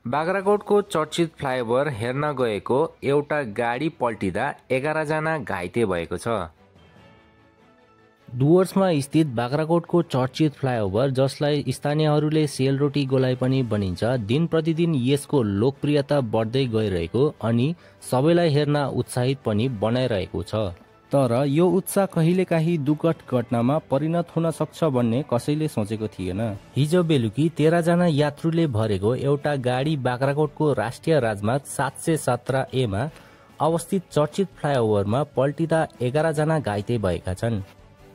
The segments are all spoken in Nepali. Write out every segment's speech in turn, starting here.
बाग्राकोटको चर्चित फ्लाइओभर हेर्न गएको एउटा गाडी पल्टिँदा 11 जना घाइते भएको छ। डुवर्समा स्थित बाग्राकोटको चर्चित फ्लाइओभर, जसलाई स्थानीयहरूले सेलरोटी गोलाइ पनि भनिन्छ, दिन प्रतिदिन यसको लोकप्रियता बढ्दै गइरहेको अनि सबैलाई हेर्न उत्साहित पनि बनाइरहेको छ। तर यो उत्साह कहिलेकाहीँ दुर्घट घटनामा परिणत हुन सक्छ भन्ने कसैले सोचेको थिएन। हिजो बेलुकी 13 जना यात्रुले भरेको एउटा गाडी बाग्राकोटको राष्ट्रिय राजमार्ग 717A मा अवस्थित चर्चित फ्लाइओभरमा पल्टिँदा 11 जना घाइते भएका छन्।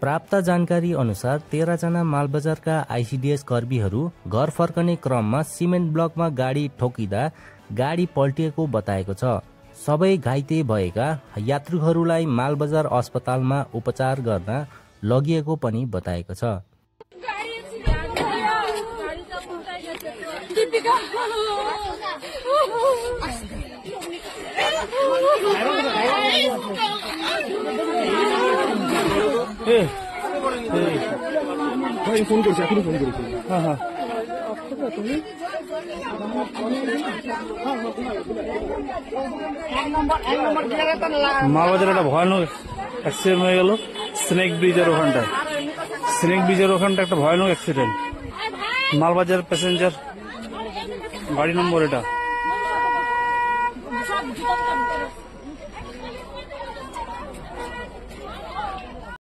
प्राप्त जानकारी अनुसार 13 जना मालबजारका आइसिडिएस कर्मीहरू घर फर्कने क्रममा सिमेन्ट ब्लकमा गाडी ठोकिँदा गाडी पल्टिएको बताएको छ। सबै घाइते भएका यात्रुहरूलाई मालबजार अस्पतालमा उपचार गर्न लगिएको पनि बताएको छ। মালবাজারে একটা ভয়ানক অ্যাক্সিডেন্ট হয়ে গেল স্নেক ব্রিজের ওখানটা একটা ভয়ানক অ্যাক্সিডেন্ট। মালবাজার প্যাসেঞ্জার গাড়ি নম্বর এটা।